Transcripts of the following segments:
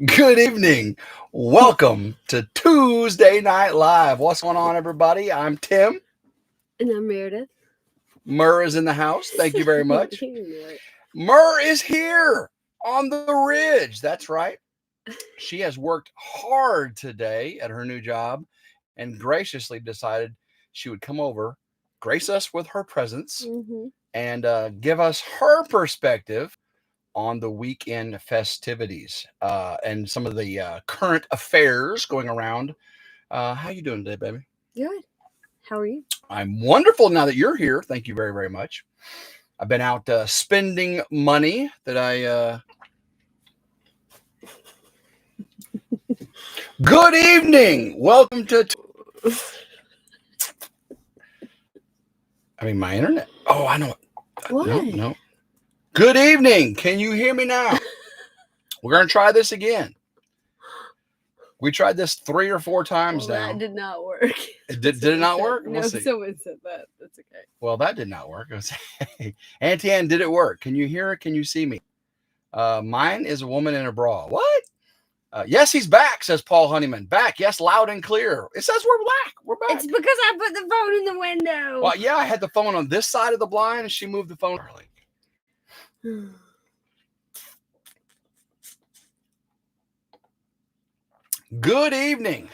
Good evening. Welcome to Tuesday Night Live. What's going on, everybody? I'm Tim. And I'm Meredith. Murr is in the house. Thank you very much. Murr is here on the Ridge. That's right. She has worked hard today at her new job and graciously decided she would come over, grace us with her presence, and give us her perspective on the weekend festivities and some of the current affairs going around. How you doing today, baby? Good. How are you? I'm wonderful now that you're here. Thank you very, very much. I've been out spending money that I... Good evening. Welcome to... my internet. Oh, I know. What? No. Good evening. Can you hear me now? We're going to try this again. We tried this 3 or 4 times now. That did not work. Did it not work? No, someone said that. That's okay. Well, that did not work. Hey, Auntie Ann, did it work? Can you hear it? Can you see me? Mine is a woman in a bra. What? Yes, he's back, says Paul Honeyman. Back. Yes, loud and clear. It says we're back. We're back. It's because I put the phone in the window. Well, yeah, I had the phone on this side of the blind, and she moved the phone early. Good evening.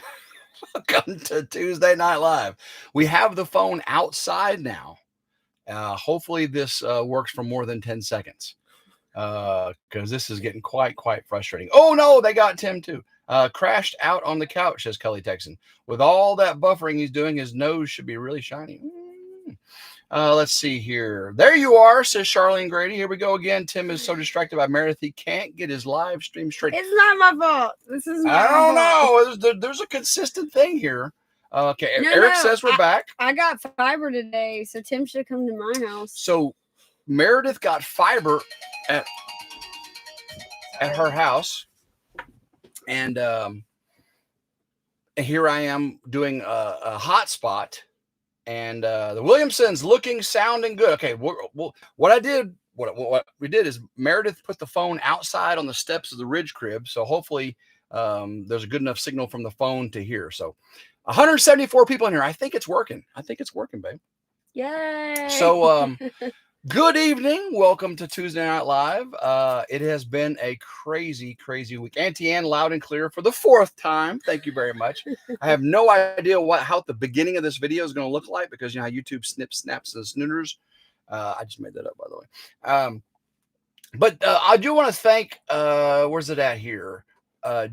Welcome to Tuesday Night Live. We have the phone outside now. Hopefully this works for more than 10 seconds because this is getting quite frustrating. Oh, no, they got Tim too. Crashed out on the couch, says Kelly Texan. With all that buffering he's doing, his nose should be really shiny. Let's see here. There you are, says Charlene Grady. Here we go again. Tim is so distracted by Meredith, he can't get his live stream straight. It's not my fault. This is I don't know. There's a consistent thing here. Okay, Eric says we're back. I got fiber today, so Tim should come to my house. So Meredith got fiber at her house, and here I am doing a hotspot. And the Williamsons looking, sounding good. Okay, what we did is Meredith put the phone outside on the steps of the Ridge crib, so hopefully there's a good enough signal from the phone to hear. So 174 people in here. I think it's working. Babe. Yay! So good evening. Welcome to Tuesday Night Live. It has been a crazy week. Auntie Ann, loud and clear for the 4th time. Thank you very much. I have no idea how the beginning of this video is going to look like because you know how YouTube snips, snaps, and snooters. I just made that up, by the way. But I do want to thank, where's it at here?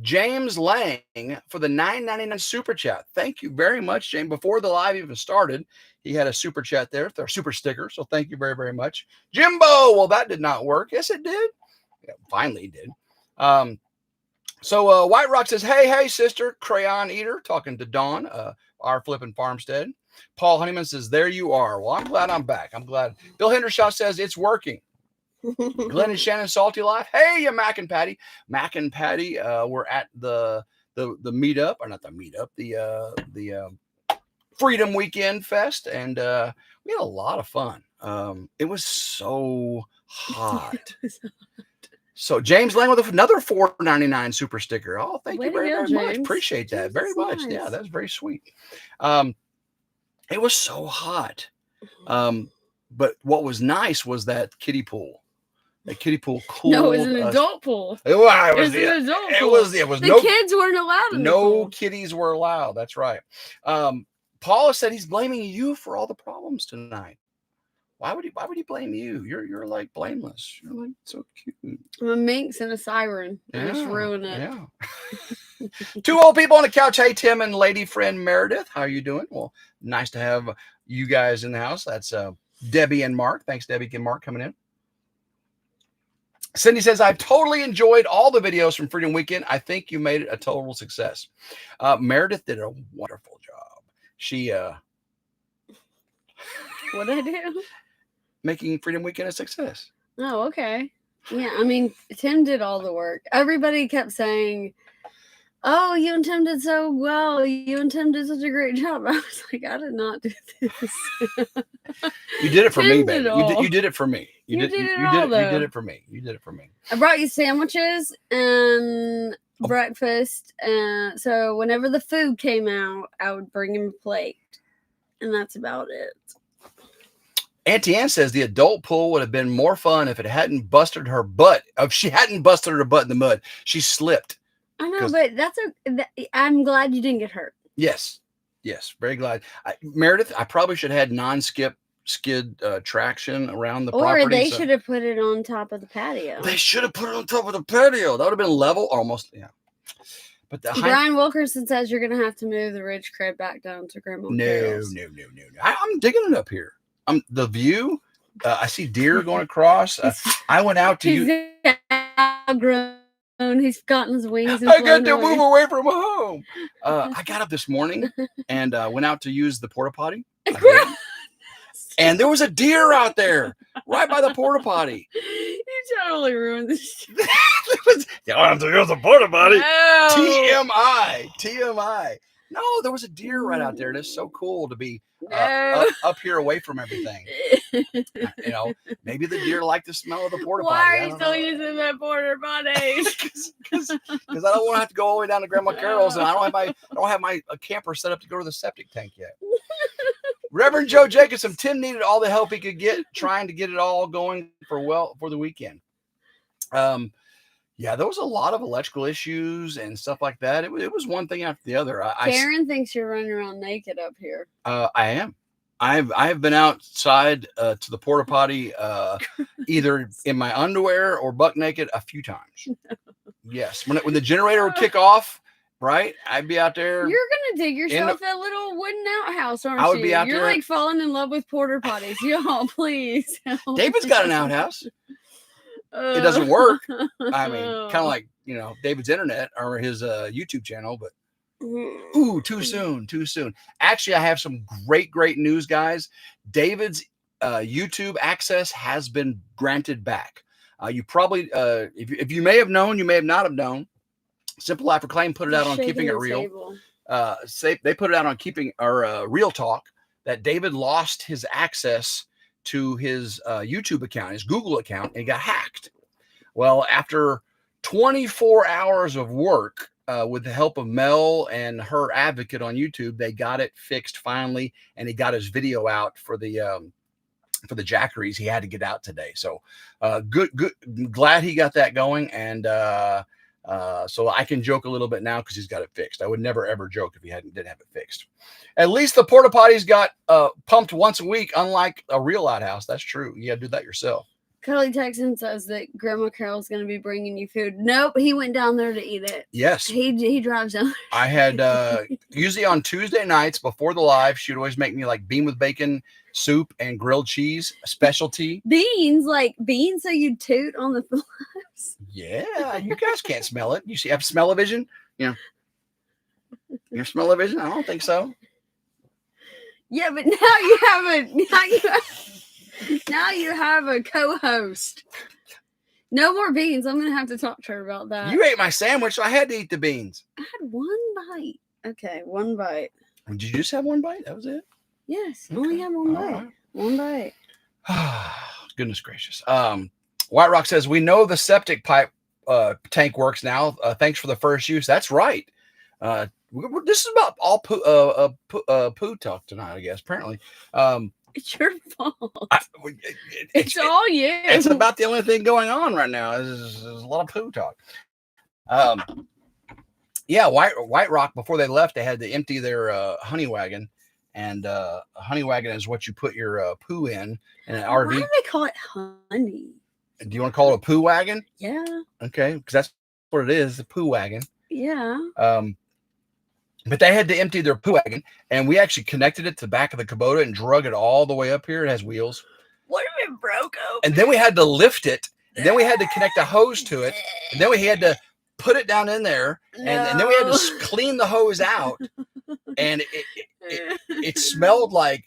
James Lang for the $9.99 super chat. Thank you very much, James. Before the live even started, he had a super chat there. They're super sticker. So thank you very, very much. Jimbo. Well, that did not work. Yes, it did. Yeah, finally it did. So White Rock says, hey, sister, crayon eater, talking to Dawn, our flipping farmstead. Paul Honeyman says, there you are. Well, I'm glad I'm back. I'm glad. Bill Hendershaw says it's working. Glenn and Shannon, Salty Life. Hey, you Mac and Patty. Mac and Patty, we're at the meetup, or not the meetup, the Freedom Weekend Fest, and we had a lot of fun. It was so hot. So James Lang with another $4.99 super sticker. Oh, thank you very, very much. Appreciate that very much. Nice. Yeah, that's very sweet. It was so hot. But what was nice was that kiddie pool. The kiddie pool cooled. No, it was an adult pool. It was an adult pool. It was the kids weren't allowed in the pool. No kiddies were allowed. That's right. Paula said he's blaming you for all the problems tonight. Why would he blame you? You're like blameless. You're like so cute. I'm a minx and a siren. I just ruined it. Yeah. 2 old people on the couch. Hey, Tim and lady friend Meredith. How are you doing? Well, nice to have you guys in the house. That's Debbie and Mark. Thanks, Debbie and Mark, coming in. Cindy says, I've totally enjoyed all the videos from Freedom Weekend. I think you made it a total success. Meredith did a wonderful job. She what did I do? Making Freedom Weekend a success. Oh, okay. Yeah, I mean, Tim did all the work. Everybody kept saying, oh, you and Tim did so well. You and Tim did such a great job. I was like, I did not do this. You did it for me, baby. You did it for me. You did it for me. You did it for me. I brought you sandwiches and breakfast, and so whenever the food came out, I would bring him a plate, and that's about it. Auntie Ann says the adult pool would have been more fun if it hadn't busted her butt. If she hadn't busted her butt in the mud, she slipped. I know, but I'm glad you didn't get hurt. Yes, very glad. Meredith, I probably should have had non-skid traction around the property. Or they should have put it on top of the patio. They should have put it on top of the patio. That would have been level almost. Yeah. But Brian Wilkerson says you're going to have to move the ridge crib back down to Grandma Carol's. No. I'm digging it up here. The view. I see deer going across. I went out to He's outgrown. He's gotten his wings. I got to move away from home. I got up this morning and went out to use the porta potty. And there was a deer out there right by the porta potty. You totally ruined this. You have to use the porta potty. No. TMI. No, there was a deer right out there. And it's so cool to be up here away from everything. Maybe the deer like the smell of the porta potty. Why are you still using that porta potty? Because I don't want to have to go all the way down to Grandma Carol's, and I don't have my camper set up to go to the septic tank yet. Reverend Joe Jacobson, Tim needed all the help he could get trying to get it all going for the weekend. Yeah, there was a lot of electrical issues and stuff like that. It was one thing after the other. Karen thinks you're running around naked up here. I am. I've been outside to the porta potty either in my underwear or buck naked a few times. Yes, when the generator would kick off, right? I'd be out there. You're gonna dig yourself a little wooden outhouse, aren't you? I would be out there. You're like falling in love with porta potties. Y'all, please. David's got an outhouse. It doesn't work. I mean, kind of like David's internet or his YouTube channel, but too soon. Actually, I have some great news, guys. David's YouTube access has been granted back. You probably, if you may have known, you may have not have known. Simple Life Reclaim put it out on Keeping It Real. They put it out on Keeping our Real Talk that David lost his access to his YouTube account, his Google account, and he got hacked. Well, after 24 hours of work with the help of Mel and her advocate on YouTube, they got it fixed finally, and he got his video out for the Jackeries. He had to get out today, so good. Glad he got that going, and so I can joke a little bit now because he's got it fixed. I would never ever joke if he didn't have it fixed. At least the porta potties got pumped once a week, unlike a real outhouse. That's true. You got to do that yourself. Cuddly Texan says that Grandma Carol's going to be bringing you food. Nope, he went down there to eat it. Yes, he drives down there. I had usually on Tuesday nights before the live, she'd always make me like bean with bacon soup and grilled cheese, specialty beans, so you toot on the lives. Yeah, you guys can't smell it. You have smell-o-vision? Your smell-o-vision? I don't think so. Yeah, but now you have a co-host. No more beans. I'm gonna have to talk to her about that. You ate my sandwich, so I had to eat the beans. I had one bite. Okay, one bite. Did you just have one bite? That was it? Yes, okay. Only had one bite. Right. One bite. Goodness gracious. White Rock says, we know the septic pipe tank works now. Thanks for the first use. That's right. This is about all poo talk tonight, I guess, apparently. It's your fault. It's all you. It's about the only thing going on right now. There's a lot of poo talk. Yeah, White Rock, before they left, they had to empty their honey wagon. And a honey wagon is what you put your poo in an RV. Why do they call it honey? Do you want to call it a poo wagon? Yeah. Okay, because that's what it is, a poo wagon. Yeah. But they had to empty their poo wagon, and we actually connected it to the back of the Kubota and drug it all the way up here. It has wheels. What if it broke open? And then we had to lift it, and then we had to connect a hose to it, and then we had to put it down in there, and then we had to clean the hose out, and it smelled like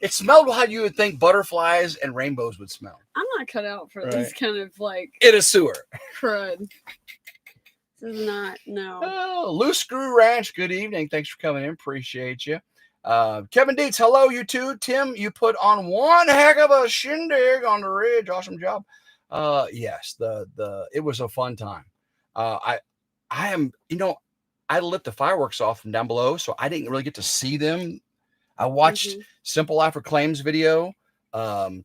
it smelled how you would think butterflies and rainbows would smell. I'm not cut out for this kind of in a sewer crud. This is not Oh, Loose Screw Ranch. Good evening. Thanks for coming in. Appreciate you. Kevin Dietz, hello, you two. Tim, you put on one heck of a shindig on the ridge. Awesome job. Yes, it was a fun time. I am, I lit the fireworks off from down below, so I didn't really get to see them. I watched Simple Life Reclaims video, the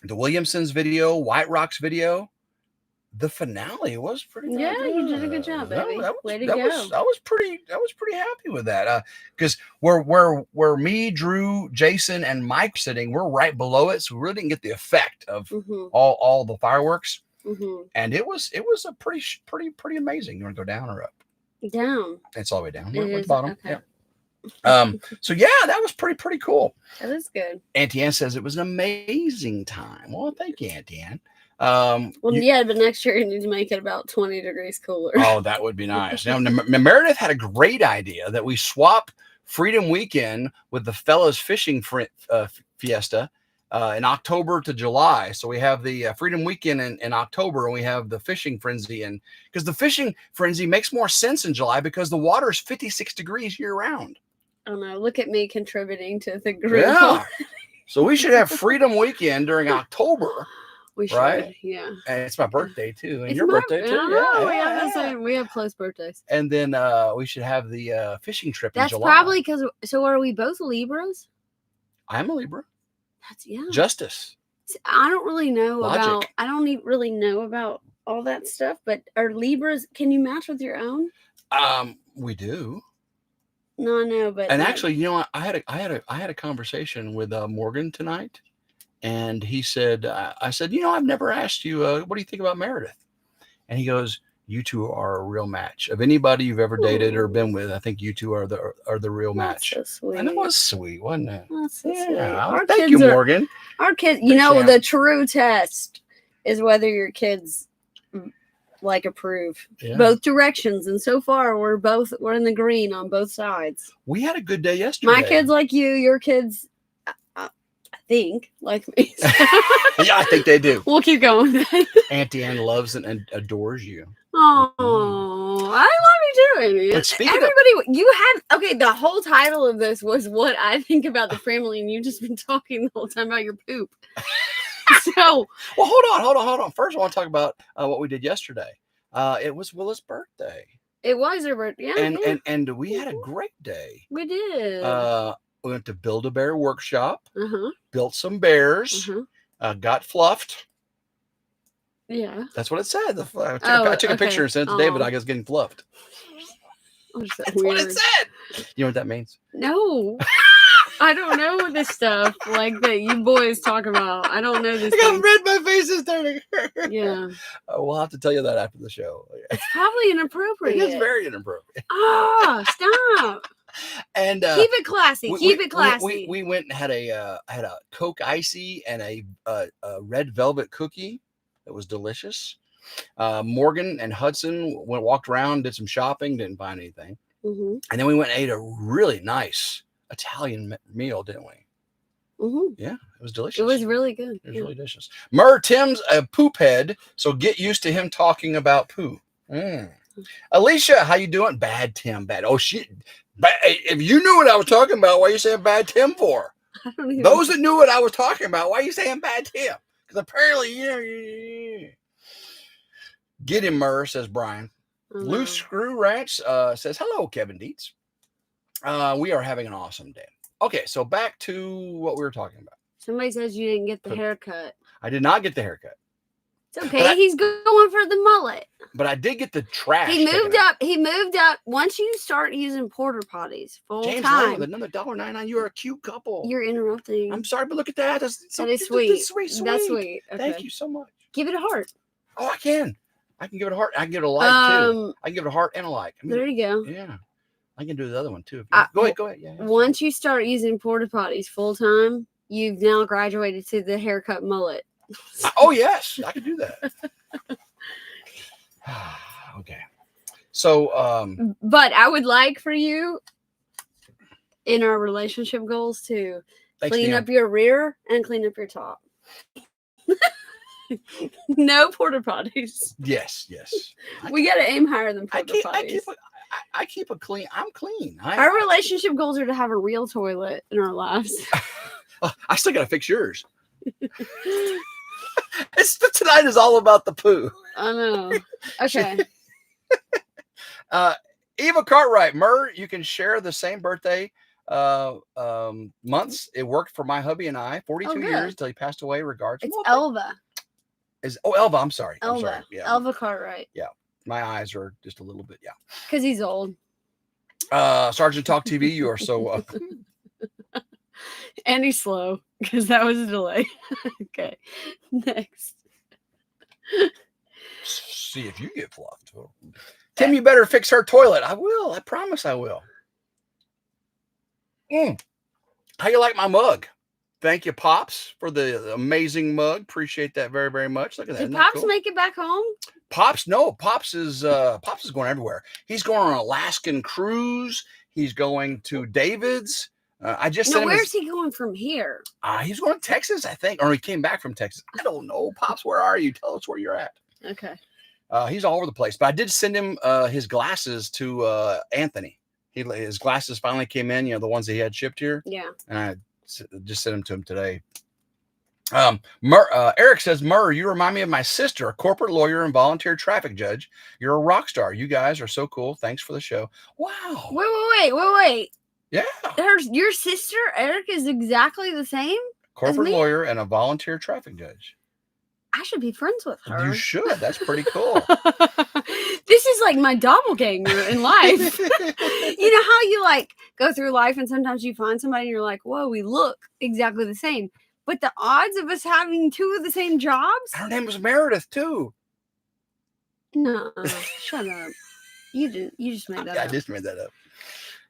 Williamsons video, White Rocks video. The finale was pretty good. Yeah, you did a good job, baby. Way to go. I was pretty happy with that. Because where me, Drew, Jason, and Mike sitting, we're right below it, so we really didn't get the effect of all the fireworks. And it was a pretty amazing. You want to go down or up? Down. It's all the way down. We're at the bottom. Okay. Yeah. So yeah, that was pretty cool. That is good. Auntie Ann says it was an amazing time. Well, thank you, Auntie Ann. But next year you need to make it about 20 degrees cooler. Oh, that would be nice. Now, Meredith had a great idea that we swap Freedom Weekend with the fellas fishing fiesta in October to July. So we have the Freedom Weekend in October, and we have the fishing frenzy. And because the fishing frenzy makes more sense in July because the water is 56 degrees year round. Oh no! Look at me contributing to the group. Yeah. So we should have Freedom Weekend during October. We should, right? Yeah. And it's my birthday too, and it's your birthday too. We have close birthdays. And then we should have the fishing trip in July. That's probably because. So are we both Libras? I'm a Libra. That's Justice. I don't really know Logic. about. I don't really know about all that stuff. But are Libras? Can you match with your own? We do. No, I know, but actually, I had a conversation with Morgan tonight. And he said, I said, I've never asked you, what do you think about Meredith? And he goes, you two are a real match. Of anybody you've ever dated or been with, I think you two are the real match. So sweet. And it was sweet, wasn't it? That's so sweet. Thank you, Morgan. Our kids, the true test is whether your kids approve both directions. And so far, we're in the green on both sides. We had a good day yesterday. My kids like you, your kids think like me. Yeah, I think they do. We'll keep going. Auntie Ann loves and adores you. Oh, I love you too, Amy. But speaking the whole title of this was what I think about the family, and you've just been talking the whole time about your poop. So, well, hold on. First, I want to talk about what we did yesterday. It was Willa's birthday. It was her birthday, and we had a great day. We did. We went to Build-A-Bear workshop, built some bears, got fluffed. Yeah. That's what it said. I took a picture and sent it to David. I guess getting fluffed. That's what it said. You know what that means? No. I don't know this stuff like that you boys talk about. I don't know this. I got red. My face is turning. Yeah. We'll have to tell you that after the show. It's probably inappropriate. It is very inappropriate. Stop. And keep it classy. Keep it classy. We went and had a Coke Icy and a red velvet cookie that was delicious. Morgan and Hudson walked around, did some shopping, didn't buy anything, and then we went and ate a really nice Italian meal, didn't we? Yeah, it was delicious. It was really good. It was really delicious. Tim's a poop head, so get used to him talking about poo. Alicia, how you doing? Bad Tim, bad. Oh shit. If you knew what I was talking about, why are you saying bad Tim for? Those that knew what I was talking about, why are you saying bad Tim? Because apparently, get him, Murr, says Brian. Loose Screw Ranch says, hello, Kevin Dietz. We are having an awesome day. Okay, so back to what we were talking about. Somebody says you didn't get the haircut. I did not get the haircut. It's okay. He's going for the mullet. But I did get the trash. He moved up. Once you start using porta potties full James time. Lane with another $1.99. You are a cute couple. You're interrupting. I'm sorry, but look at that. That is sweet. That's sweet. That's sweet. Okay. Thank you so much. Give it a heart. Oh, I can. I can give it a heart. I can give it a like too. I can give it a heart and a like. There you go. Yeah. I can do the other one too. Go ahead. Yeah. Once you start using porta potties full time, you've now graduated to the haircut mullet. Oh yes, I can do that. Okay. So but I would like for you in our relationship goals to clean up your rear and clean up your top. No porta potties. Yes. We got to aim higher than porta potties. I keep a clean. I'm clean. Our relationship goals are to have a real toilet in our lives. I still got to fix yours. Tonight is all about the poo. I know. Okay. Eva Cartwright, Murr, you can share the same birthday months. It worked for my hubby and I. 42 years until he passed away. Regards. It's Elva. Elva? I'm sorry. Elva. I'm sorry. Yeah. Elva Cartwright. Yeah. My eyes are just a little bit. Yeah. Because he's old. Sergeant Talk TV, you are so welcome. And he's slow because that was a delay. Okay. Next. See if you get fluffed. Tim, you better fix her toilet. I will. I promise I will. How you like my mug? Thank you, Pops, for the amazing mug. Appreciate that very, very much. Look at that. Did Pops make it back home? Pops, no. Pops is going everywhere. He's going on an Alaskan cruise. He's going to David's. I just sent him. Where's he going from here? He's going to Texas, I think, or he came back from Texas. I don't know. Pops, where are you? Tell us where you're at. Okay. He's all over the place, but I did send him his glasses to Anthony. His glasses finally came in. The ones that he had shipped here. Yeah. And I just sent them to him today. Eric says, Murr, you remind me of my sister, a corporate lawyer and volunteer traffic judge. You're a rock star. You guys are so cool. Thanks for the show. Wow. Wait. Yeah. Your sister, Eric, is exactly the same? Corporate lawyer and a volunteer traffic judge. I should be friends with her. You should. That's pretty cool. This is like my doppelganger in life. You know how you like go through life and sometimes you find somebody and you're like, whoa, we look exactly the same. But the odds of us having two of the same jobs? Her name was Meredith, too. No, shut up. You just made that up. I just made that up.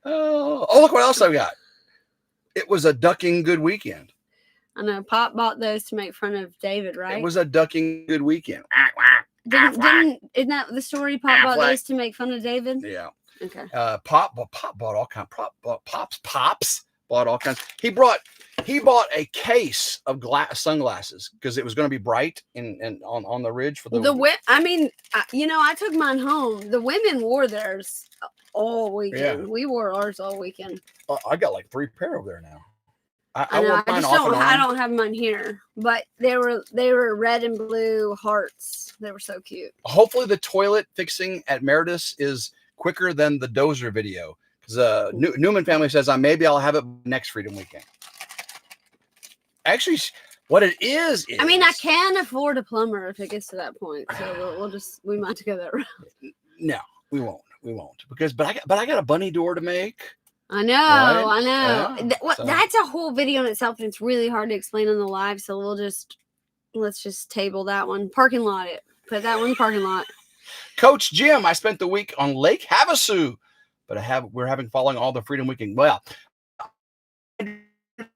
Oh, look what else I've got. It was a ducking good weekend. I know. Pop bought those to make fun of David, right? It was a ducking good weekend. Isn't that the story? Pop bought those to make fun of David? Yeah. Okay. Pop bought all kinds. Pops bought all kinds. He bought a case of sunglasses because it was going to be bright and on the ridge for the. I took mine home. The women wore theirs all weekend. Yeah. We wore ours all weekend. I got like 3 pair over there now. I don't have mine here, but they were red and blue hearts. They were so cute. Hopefully the toilet fixing at Meredith is quicker than the dozer video because Newman family says maybe I'll have it next Freedom Weekend. Actually, what it is I mean, I can afford a plumber if it gets to that point, so we might go that route. No, we won't because but I got a bunny door to make. I know. Yeah, that's a whole video in itself, and it's really hard to explain on the live. So let's just table that one. Parking lot it. Put that one in the parking lot. Coach Jim, I spent the week on Lake Havasu, but we're having following all the Freedom Weekend. Well, I do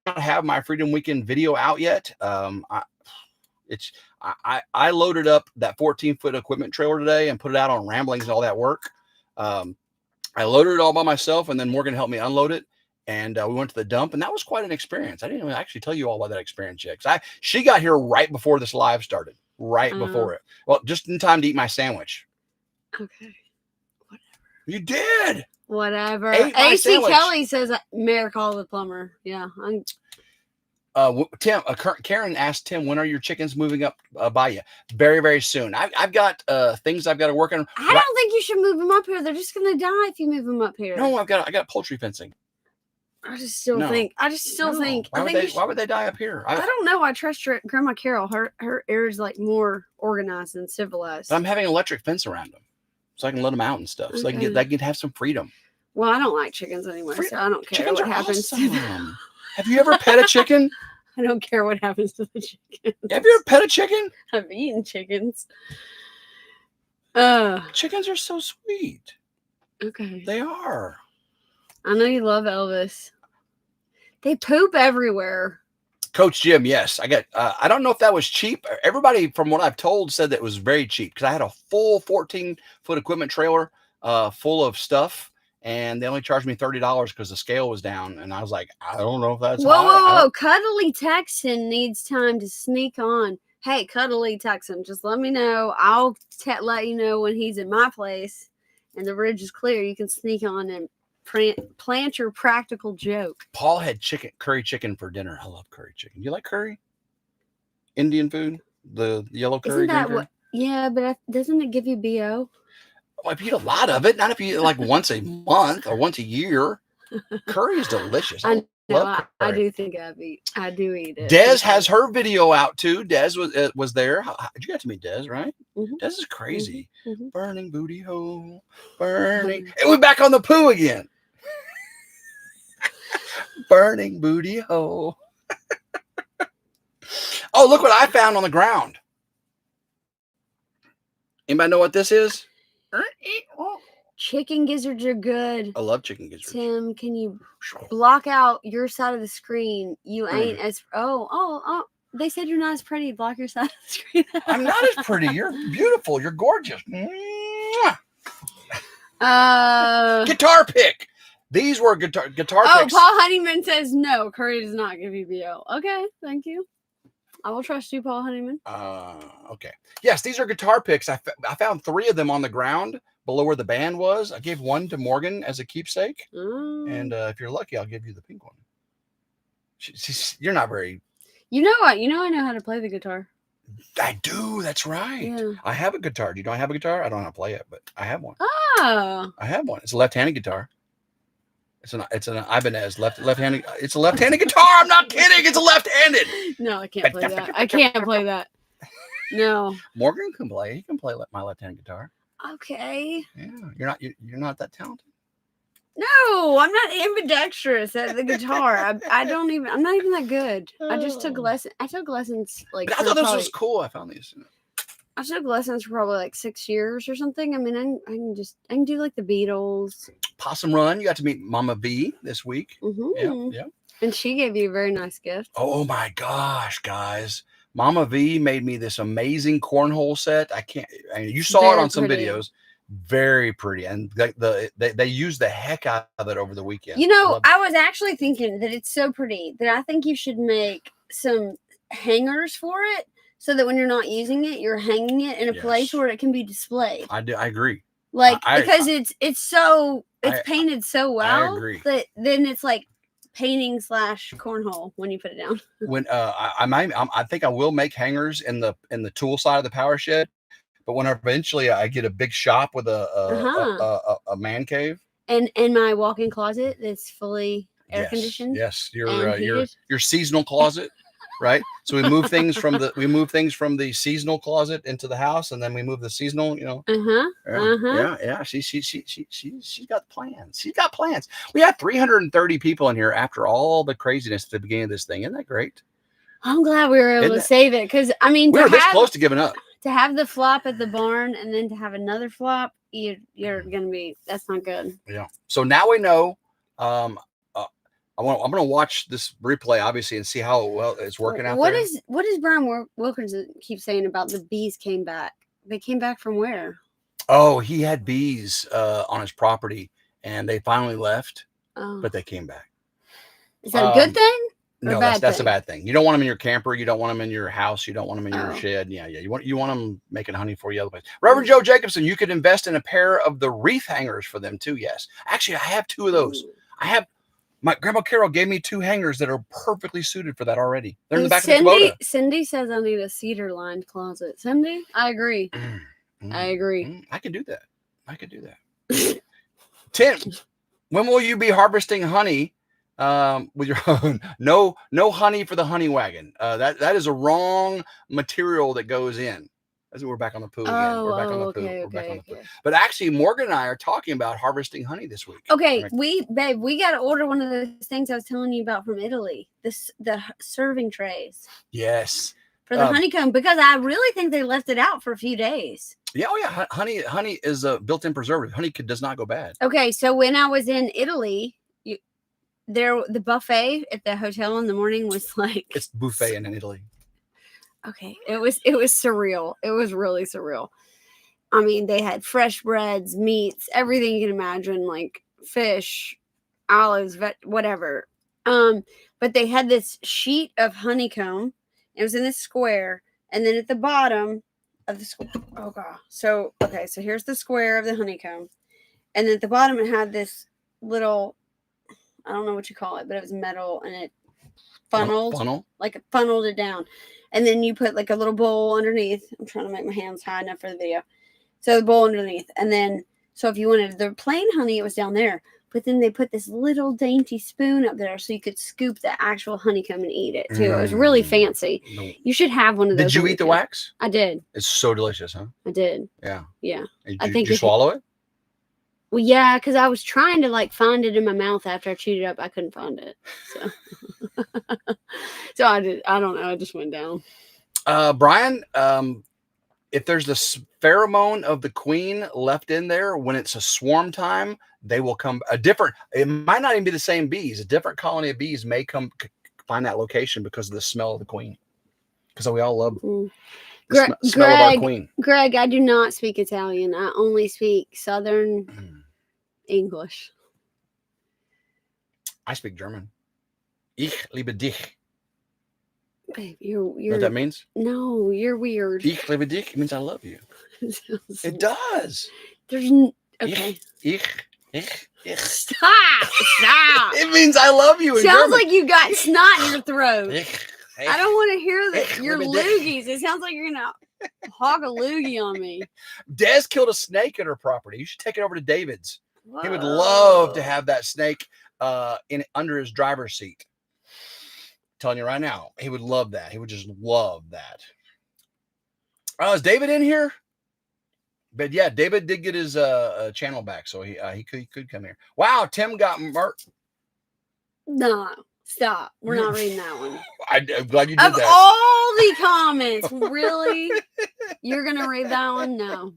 not have my Freedom Weekend video out yet. I loaded up that 14-foot equipment trailer today and put it out on Ramblings and all that work. I loaded it all by myself, and then Morgan helped me unload it, and we went to the dump, and that was quite an experience. I didn't even actually tell you all about that experience yet. She got here right before this live started, before it. Well, just in time to eat my sandwich. Okay. Whatever. You did. Whatever. AC Kelly says, Mayor, call the plumber. Yeah. Tim, Karen asked Tim, when are your chickens moving up by you? Very, very soon. I've got things I've got to work on. I don't think you should move them up here. They're just going to die if you move them up here. No, I got poultry fencing. I just still think. Why would they die up here? I don't know. I trust Grandma Carol. Her area is like more organized and civilized. But I'm having an electric fence around them, so I can let them out and stuff. So they can have some freedom. Well, I don't like chickens anymore, so I don't care chickens what happens to them. Have you ever pet a chicken? I don't care what happens to the chickens. Have you ever pet a chicken? I've eaten chickens. Chickens are so sweet. Okay. They are. I know you love Elvis. They poop everywhere. Coach Jim, yes. I don't know if that was cheap. Everybody, from what I've told, said that it was very cheap because I had a full 14-foot equipment trailer full of stuff. And they only charged me $30 because the scale was down. And I was like, I don't know if that's Whoa. Cuddly Texan needs time to sneak on. Hey, Cuddly Texan, just let me know. I'll let you know when he's in my place. and the ridge is clear, you can sneak on and plant your practical joke. Paul had curry chicken for dinner. I love curry chicken. You like curry? Indian food? The yellow curry? Isn't that what? Yeah, but doesn't it give you BO? Well, if you eat a lot of it, not if you eat like once a month or once a year. Curry is delicious. I do think I do eat it. Des has her video out too. Des was there. You got to meet Des, right? Mm-hmm. Des is crazy. Mm-hmm. Burning booty hole, burning. And we're back on the poo again. Burning booty hole. Oh, look what I found on the ground. Anybody know what this is? Chicken gizzards are good. I love chicken gizzards. Tim, can you block out your side of the screen? You ain't as oh. They said you're not as pretty. Block your side of the screen. I'm not as pretty. You're beautiful. You're gorgeous. Guitar pick. These were guitar picks. Paul Honeyman says no. Curry does not give you BO. Okay, thank you. I will trust you, Paul Honeyman. Okay. Yes, these are guitar picks. I found 3 of them on the ground below where the band was. I gave one to Morgan as a keepsake. And if you're lucky, I'll give you the pink one. You're not very... You know what? I know how to play the guitar. I do. That's right. Yeah. I have a guitar. Do you know I have a guitar? I don't know how to play it, but I have one. Oh. I have one. It's a left-handed guitar. It's an Ibanez left-handed. It's a lefty-handed guitar. I'm not kidding. It's a left-handed. No, I can't play that. I can't play that. No. Morgan can play. He can play my left-handed guitar. Okay. Yeah. You're not that talented. No, I'm not ambidextrous at the guitar. I'm not even that good. I just took lessons. I took lessons But I thought this was cool. I found these. I took lessons for probably like 6 years or something. I mean, I can do like the Beatles. Possum Run. You got to meet Mama V this week. Mm-hmm. Yeah. And she gave you a very nice gift. Oh my gosh, guys. Mama V made me this amazing cornhole set. You saw it on some videos. Very pretty. And they used the heck out of it over the weekend. I was actually thinking that it's so pretty that I think you should make some hangers for it so that when you're not using it, you're hanging it in a place where it can be displayed. I agree. Because it's painted so well. I agree. That then it's like painting / cornhole when you put it down. When I think I will make hangers in the tool side of the power shed, but when eventually I get a big shop with a man cave and my walk-in closet that's fully air conditioned. Yes, your seasonal closet, right? So we move things from the seasonal closet into the house, and then we move the seasonal. Yeah. She's got plans. She's got plans. We had 330 people in here after all the craziness at the beginning of this thing. Isn't that great? I'm glad we were able to save it because we were this close to giving up. To have the flop at the barn and then to have another flop, you're gonna be. That's not good. Yeah. So now we know. I'm gonna watch this replay obviously and see how well it's working out. What does Brian Wilkinson keep saying about the bees came back? They came back from where? Oh, he had bees on his property and they finally left, but they came back. Is that a good thing? No, that's a bad thing. You don't want them in your camper. You don't want them in your house. You don't want them in your shed. Yeah. You want them making honey for you other place. Reverend Joe Jacobson, you could invest in a pair of the wreath hangers for them too. Yes, actually, I have 2 of those. My grandma Carol gave me 2 hangers that are perfectly suited for that already. They're in the back of the Kubota. Cindy says I need a cedar-lined closet. Cindy, I agree. I agree. I could do that. Tim, when will you be harvesting honey? With your own no honey for the honey wagon. That is a wrong material that goes in. As we're back on the poo again. We're back on the poo. We're back on the poo. But actually, Morgan and I are talking about harvesting honey this week. Okay, we got to order one of those things I was telling you about from Italy. The serving trays. Yes. For the honeycomb, because I really think they left it out for a few days. Yeah, honey is a built-in preservative. Honey does not go bad. Okay, so when I was in Italy, the buffet at the hotel in the morning was like it's buffet in Italy. Okay, it was surreal. It was really surreal. I mean, they had fresh breads, meats, everything you can imagine, like fish, olives, whatever. But they had this sheet of honeycomb. It was in this square, and then at the bottom of the square. Oh god. So here's the square of the honeycomb, And at the bottom it had this little, I don't know what you call it, but it was metal and it funneled, like it funneled it down. And then you put like a little bowl underneath. I'm trying to make my hands high enough for the video. So the bowl underneath. And then, so if you wanted the plain honey, it was down there. But then they put this little dainty spoon up there so you could scoop the actual honeycomb and eat it too. It was really fancy. No. You should have one of those. Did you eat the wax? I did. It's so delicious, huh? I did. Yeah. Yeah. Did you swallow it? Well, yeah, because I was trying to like find it in my mouth after I chewed it up. I couldn't find it. So, so I did. I don't know. I just went down. Brian, if there's the pheromone of the queen left in there when it's a swarm time, they will come it might not even be the same bees. A different colony of bees may come find that location because of the smell of the queen. Because we all love the smell of our queen. Greg, I do not speak Italian. I only speak Southern English. I speak German. Ich liebe dich. Babe, you're You know what that means? No, you're weird. Ich liebe dich. It means I love you. It does. There's okay. Ich. Stop. It means I love you. Sounds like you got snot in your throat. I don't want to hear your loogies. It sounds like you're gonna hog a loogie on me. Des killed a snake at her property. You should take it over to David's. Whoa. He would love to have that snake under his driver's seat. I'm telling you right now, he would love that. He would just love that. Is David in here? But yeah, David did get his channel back, so he could come here. Wow, Tim got murked. No, stop. We're not reading that one. I'm glad you did that. Of all the comments, really? You're gonna read that one? No.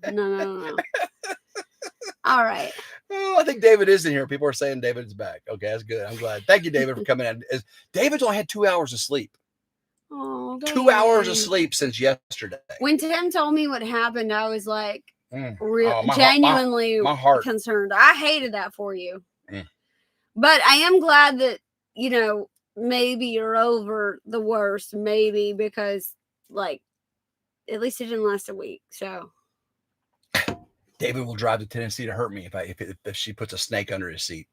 All right. Oh, I think David is in here. People are saying David's back. Okay, that's good. I'm glad. Thank you, David, for coming in. David's only had 2 hours of sleep. Oh, 2 hours of sleep since yesterday. When Tim told me what happened, I was like, genuinely my heart concerned. I hated that for you. But I am glad that, maybe you're over the worst, maybe, because, like, at least it didn't last a week, so. David will drive to Tennessee to hurt me if she puts a snake under his seat.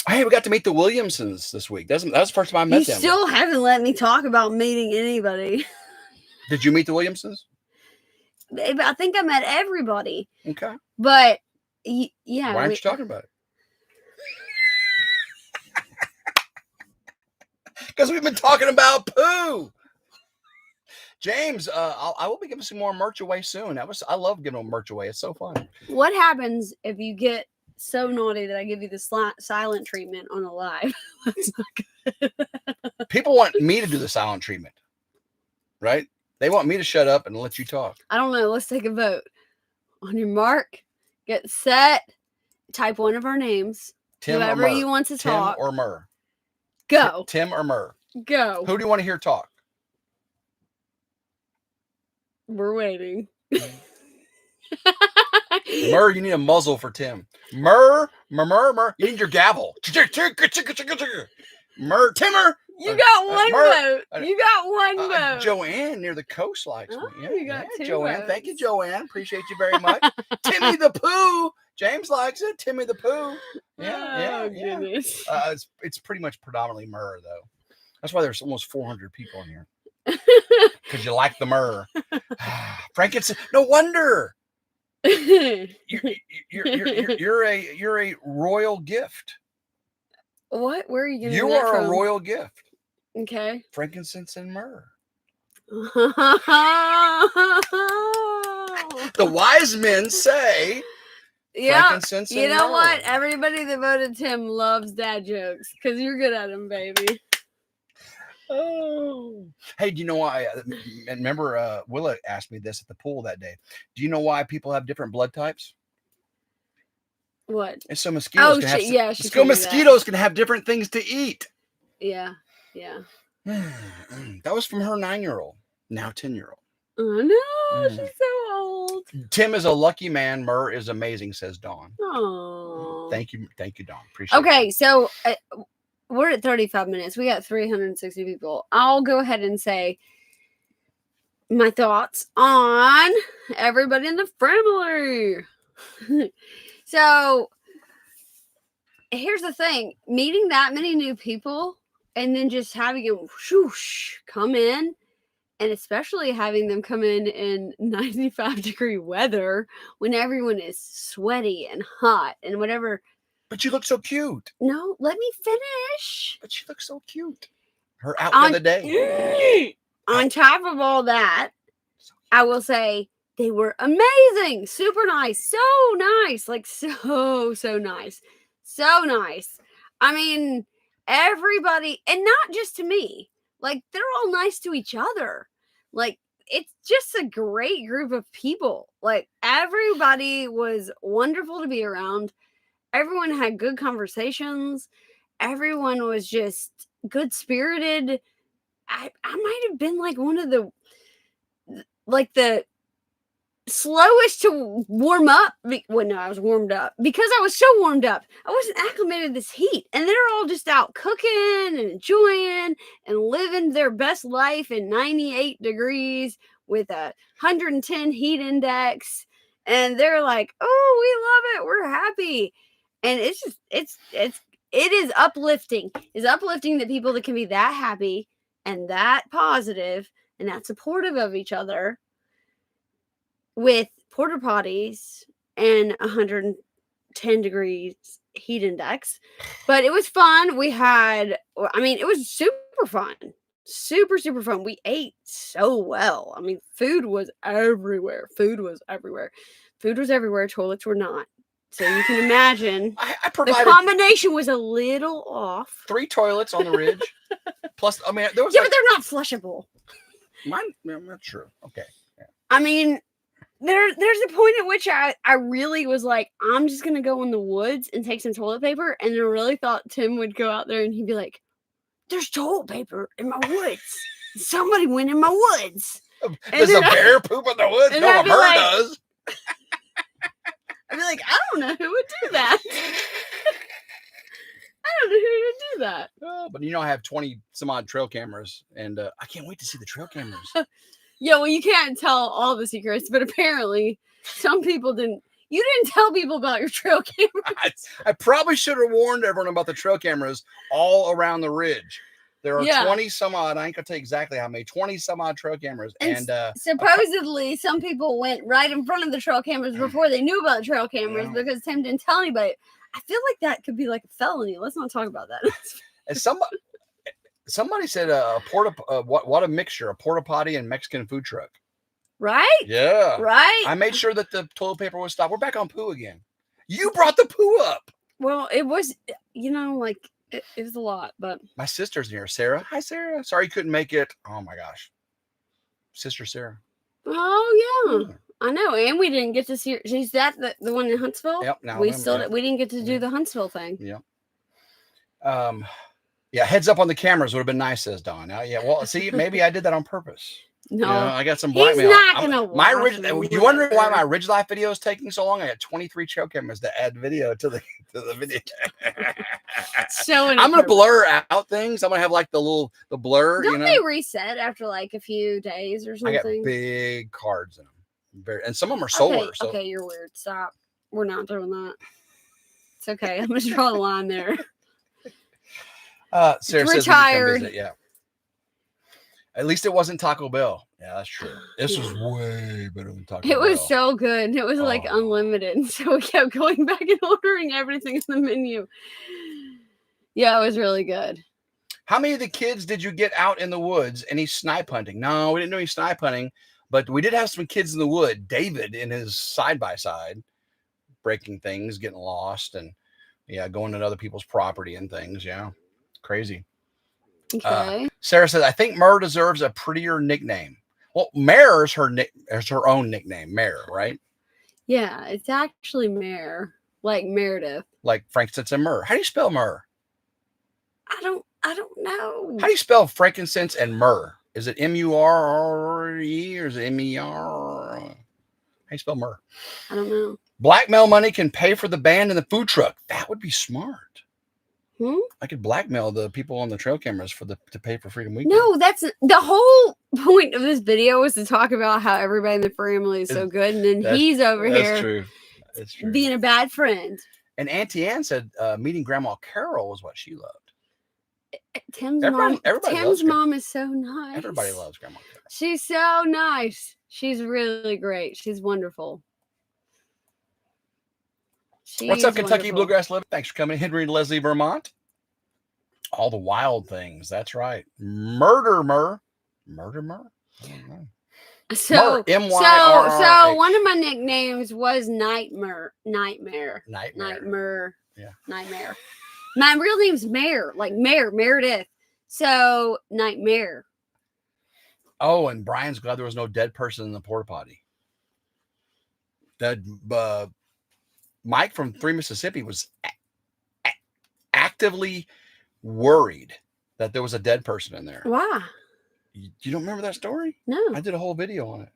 Hey, we got to meet the Williamsons this week. That was the first time I met them. You still haven't let me talk about meeting anybody. Did you meet the Williamsons? I think I met everybody. Okay. But, yeah. Why aren't you talking about it? Because we've been talking about poo. James, I will be giving some more merch away soon. I love giving merch away. It's so fun. What happens if you get so naughty that I give you the silent treatment on a live? That's not good. People want me to do the silent treatment, right? They want me to shut up and let you talk. I don't know. Let's take a vote. On your mark, get set, type one of our names. Tim whoever you want to talk. Tim or Murr. Go. Tim or Murr. Go. Who do you want to hear talk? We're waiting. Murr, you need a muzzle for Tim. Murr. You need your gavel. Murr, Timmer. You got one vote. You got one vote. Joanne near the coast likes me. Yeah, you got two Joanne. votes. Thank you, Joanne. Appreciate you very much. Timmy the Pooh. James likes it. Timmy the Pooh. Yeah. Goodness. It's pretty much predominantly Murr, though. That's why there's almost 400 people in here. Because you like the Murr. Frankenstein. No wonder. You're a royal gift. What? Where are you getting You that are from? a royal gift. Okay. Frankincense and myrrh. The The wise men say. Yeah. Frankincense and You know myrrh. what? Everybody that voted Tim loves dad jokes because you're good at them, baby. Oh. Hey, do you know why? Remember, Willa asked me this at the pool that day. Do you know why people have different blood types? What? And so mosquitoes mosquitoes can have different things to eat. Yeah. That was from her 9-year-old, now 10-year-old. Oh no, she's so old. Tim is a lucky man. Murr is amazing, says Dawn. Oh. Thank you, Dawn. Appreciate it. Okay, so we're at 35 minutes. We got 360 people. I'll go ahead and say my thoughts on everybody in the family. So here's the thing, meeting that many new people and then just having them whoosh, come in, and especially having them come in 95-degree weather when everyone is sweaty and hot and whatever. But you look so cute. No, let me finish. But you look so cute. Her outfit of the day. On top of all that, I will say they were amazing. Super nice. So nice. Like so nice. So nice. I mean, everybody, and not just to me. Like, they're all nice to each other. Like, it's just a great group of people. Like, everybody was wonderful to be around. Everyone had good conversations. Everyone was just good-spirited. I might have been, like, one of the slowest to warm up. Well, no, I was warmed up because I was so warmed up. I wasn't acclimated to this heat, and they're all just out cooking and enjoying and living their best life in 98 degrees with a 110 heat index, and they're like, "Oh, we love it. We're happy," and it's just it is uplifting. It's uplifting that people that can be that happy and that positive and that supportive of each other with porta potties and 110 degrees heat index. But it was fun. It was super fun. Super fun. We ate so well. I mean, food was everywhere. Toilets were not. So you can imagine I provided the combination was a little off. 3 toilets on the ridge. Plus, I mean, there was but they're not flushable. Mine, I'm not sure. Okay. Yeah. I mean, there's a point at which I really was like, I'm just going to go in the woods and take some toilet paper. And I really thought Tim would go out there and he'd be like, there's toilet paper in my woods. Somebody went in my woods. Does a bear poop in the woods? No, a bird does. I'd be like, I don't know who would do that. I don't know who would do that. Oh, but I have 20 some odd trail cameras, and I can't wait to see the trail cameras. Yeah, well, you can't tell all the secrets, but apparently some people didn't. You didn't tell people about your trail cameras. I probably should have warned everyone about the trail cameras all around the ridge. There are 20 some odd. I ain't gonna tell you exactly how many. 20 some odd trail cameras, and supposedly some people went right in front of the trail cameras before they knew about the trail cameras because Tim didn't tell anybody. I feel like that could be like a felony. Let's not talk about that. And somebody said what a mixture, a porta potty and Mexican food truck. Right? Yeah. Right? I made sure that the toilet paper was stopped. We're back on poo again. You brought the poo up. Well, it was, it was a lot, but my sister's here. Sarah. Hi, Sarah. Sorry you couldn't make it. Oh my gosh. Sister Sarah. Oh yeah. I know, and we didn't get to see her. She's the one in Huntsville. Yep. We didn't get to do the Huntsville thing. Yeah. Yeah. Heads up on the cameras would have been nice, says Dawn. Yeah. Well, see, maybe I did that on purpose. No, I got some blackmail. He's not gonna. You wondering why my RidgeLife video is taking so long? I got 23 trail cameras to add video to the video. So I'm gonna blur out things. I'm gonna have like the blur. Don't they reset after like a few days or something? I got big cards in them, and some of them are solar. Okay, you're weird. Stop. We're not doing that. It's okay. I'm gonna draw the line there. Sarah says retired. Yeah. At least it wasn't Taco Bell. Yeah, that's true. This was way better than Taco Bell. It was so good. It was like unlimited. So we kept going back and ordering everything in the menu. Yeah, it was really good. How many of the kids did you get out in the woods any snipe hunting? No, we didn't do any snipe hunting, but we did have some kids in the wood. David in his side-by-side, breaking things, getting lost, and going into other people's property and things. Yeah, crazy. Okay. Sarah says, I think Mur deserves a prettier nickname. Well, Mare is her own nickname, Mare, right? Yeah, it's actually Mare, like Meredith. Like frankincense and myrrh. How do you spell myrrh? I don't know. How do you spell frankincense and myrrh? Is it M-U-R-R-E or is it M-E-R? How do you spell myrrh? I don't know. Blackmail money can pay for the band and the food truck. That would be smart. I could blackmail the people on the trail cameras to pay for Freedom Weekend. No, that's the whole point of this video was to talk about how everybody in the family is so good, and then he's over here. That's true. It's true. being a bad friend. And Auntie Ann said meeting Grandma Carol was what she loved. Tim's Everybody mom is so nice. Everybody loves Grandma Carol. She's so nice. She's really great. She's wonderful. What's up, Kentucky Bluegrass Living? Thanks for coming. Henry and Leslie, Vermont. All the wild things. That's right. Murder. I don't know. So one of my nicknames was Nightmare. Yeah. Nightmare. My real name's Meredith. So Nightmare. Oh, and Brian's glad there was no dead person in the porta potty. That Mike from 3 Mississippi was actively worried that there was a dead person in there. Why? You don't remember that story? No. I did a whole video on it.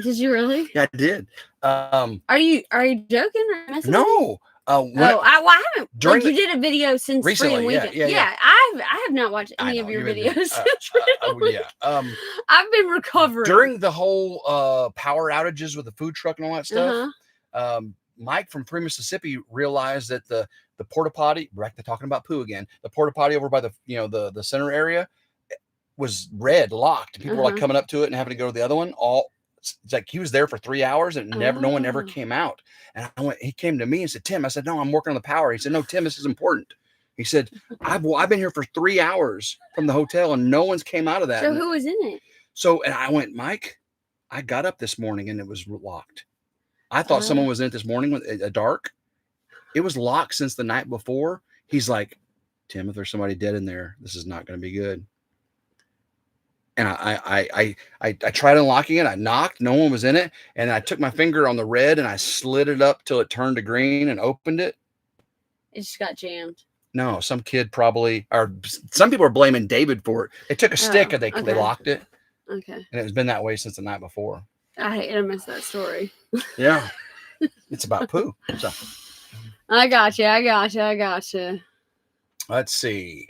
Did you really? Yeah, I did. Are you joking or messing? No. I haven't. You did a video since recently. Freedom Weekend. Yeah. I have not watched any of your videos since Freedom Weekend. I've been recovering during the whole power outages with the food truck and all that stuff. Mike from 3 Mississippi realized that the porta potty, back to talking about poo again, the porta potty over by the center area was red, locked. People were like coming up to it and having to go to the other one. It's like he was there for 3 hours and no one ever came out. And he came to me and said, Tim, I said, no, I'm working on the power. He said, no, Tim, this is important. He said, I've been here for 3 hours from the hotel and no one's came out of that. So who was in it? And I went, Mike, I got up this morning and it was locked. I thought someone was in it this morning with a dark. It was locked since the night before. He's like, Tim, if there's somebody dead in there, this is not going to be good. And I tried unlocking it. I knocked. No one was in it. And I took my finger on the red and I slid it up till it turned to green and opened it. It just got jammed. No, some kid probably, or some people are blaming David for it. They took a stick and they locked it. Okay. And it's been that way since the night before. I missed that story. Yeah. It's about poo. So. I got you. Let's see.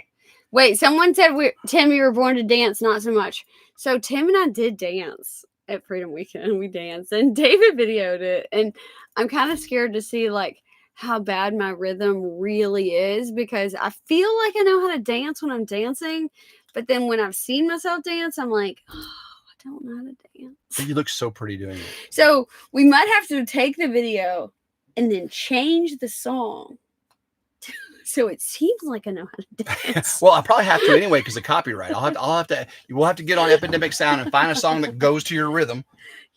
Wait, someone said, Tim, you were born to dance, not so much. So Tim and I did dance at Freedom Weekend. We danced and David videoed it. And I'm kind of scared to see like how bad my rhythm really is because I feel like I know how to dance when I'm dancing. But then when I've seen myself dance, I'm like, oh, I don't know how to dance. You look so pretty doing it. So we might have to take the video and then change the song. So it seems like I know how to dance. Well, I probably have to anyway because of copyright. We'll have to get on Epidemic Sound and find a song that goes to your rhythm.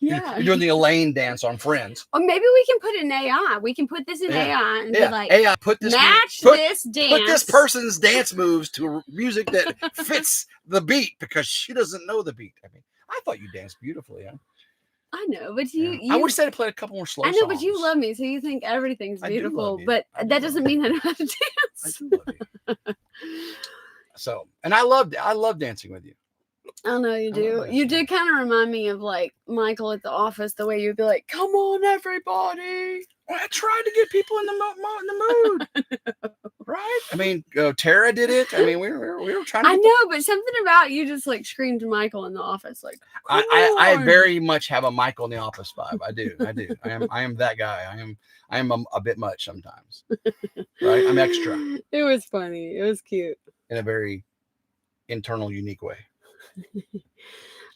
Yeah. You're doing the Elaine dance on Friends. Or maybe we can put it in AI. We can put this in AI and be like, AI, this dance. Put this person's dance moves to music that fits the beat because she doesn't know the beat. I mean, I thought you danced beautifully. Huh? I know, but you I wish they'd played a couple more slow songs. I know, but you love me, so you think everything's beautiful. But that doesn't mean I know how to dance. I do love you. So, and I love dancing with you. I know you do. You did kind of remind me of like Michael at the office, the way you'd be like, "Come on, everybody." Well, I tried to get people in the mood, right? I mean, Tara did it. I mean, we were trying to. I know, but something about you just like screamed Michael in the office, like. I very much have a Michael in the office vibe. I do. I am that guy. I am a bit much sometimes. Right? I'm extra. It was funny. It was cute. In a very internal, unique way.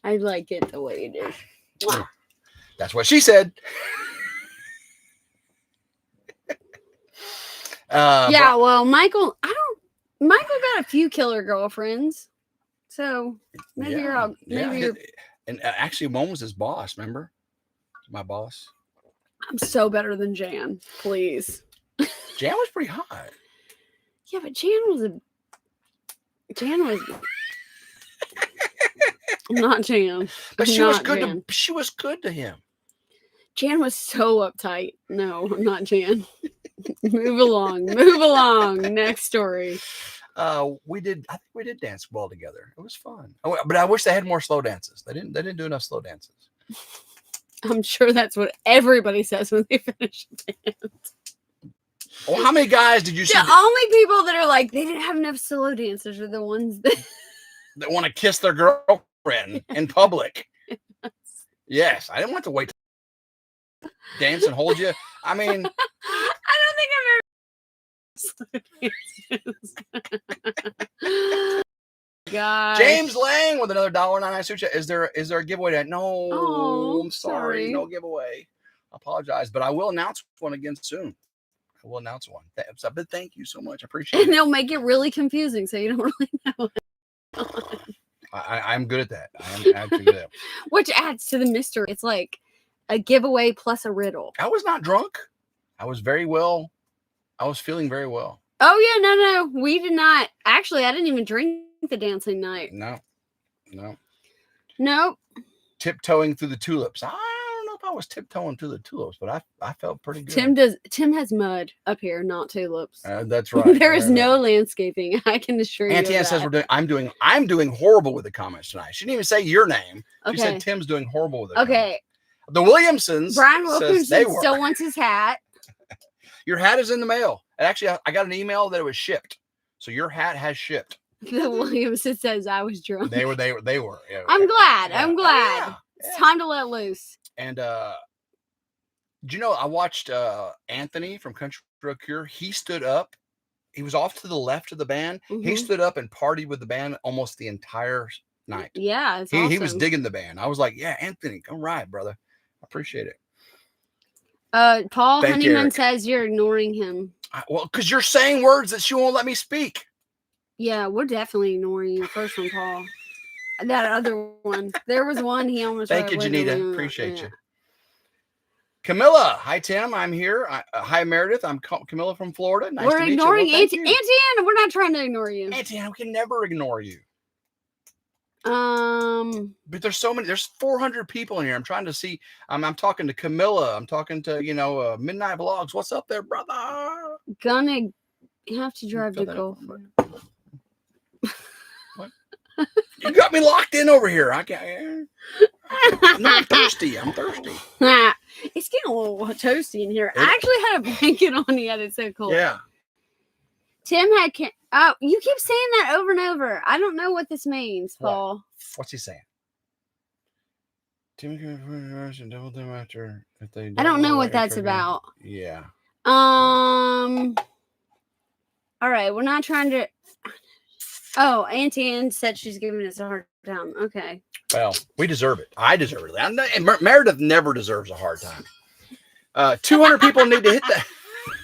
I like it the way it is. Wow. That's what she said. Well, Michael got a few killer girlfriends, so maybe you're. And actually, one was his boss. Remember, my boss. I'm so better than Jan. Please. Jan was pretty hot. Yeah, but Jan was. Not Jan. But she was good. She was good to him. Jan was so uptight. No, I'm not Jan. Move along. Next story. I think we did dance well together. It was fun. But I wish they had more slow dances. They didn't do enough slow dances. I'm sure that's what everybody says when they finish a dance. Well, how many guys did you see? The only people that are like, they didn't have enough slow dancers are the ones that want to kiss their girlfriend in public. Yes, I didn't want to wait. dance and hold you. I mean, I don't think I've ever. Gosh. James Lang with another $1.99 super chat. Is there a giveaway? No, Oh, I'm sorry, no giveaway. I apologize, but I will announce one again soon. I will announce one. But thank you so much. I appreciate it. And they'll make it really confusing, so you don't really know. I'm good at that. I am actually good at that. Which adds to the mystery. It's like a giveaway plus a riddle. I was not drunk. I was very well. I was feeling very well. Oh yeah, no, we did not. Actually, I didn't even drink the dancing night. No. Nope. Tiptoeing through the tulips. I don't know if I was tiptoeing through the tulips, but I felt pretty good. Tim has mud up here, not tulips. That's right. There is no landscaping. I can assure you. Auntie Ann says I'm doing horrible with the comments tonight. She didn't even say your name. She Okay. said Tim's doing horrible with it. Okay. The Williamsons. Brian Wilkinson they were. still wants his hat. Your hat is in the mail. And actually, I got an email that it was shipped. So your hat has shipped. The Williamson says I was drunk. They were. Yeah, I'm glad. yeah. I'm glad. Oh, yeah. It's time to let loose. And do you know I watched Anthony from Country Road Cure? He stood up. He was off to the left of the band. Mm-hmm. He stood up and partied with the band almost the entire night. Yeah, it's he awesome. was digging the band. I was like, yeah, Anthony, come ride, brother. I appreciate it. Paul Thank you, Honeyman Eric. says you're ignoring him. Well, because you're saying words that she won't let me speak. Yeah, we're definitely ignoring you. First one, Paul. That other one. There was one he almost. Thank you, wrote Janita. Appreciate you. Camilla. Hi, Tim. I'm here. Hi, Meredith. I'm Camilla from Florida. Nice we're to meet ignoring you. Auntie Ann. We're not trying to ignore you. Auntie Ann, we can never ignore you. But there's so many. There's 400 people in here. I'm trying to see. I'm talking to Camilla. I'm talking to Midnight Vlogs. What's up there, brother? Gonna have to drive to Gulf. What? You got me locked in over here. I can't. No, I'm thirsty. It's getting a little toasty in here. I actually had a blanket on yet. It's so cold. Yeah. Tim had. Oh, you keep saying that over and over. I don't know what this means, Paul. What's he saying? Tim can double them after if they. I don't know what that's about. Yeah. All right, we're not trying to. Oh, Auntie Ann said she's giving us a hard time. Okay. Well, we deserve it. I deserve it. And Meredith never deserves a hard time. 200 people need to hit that.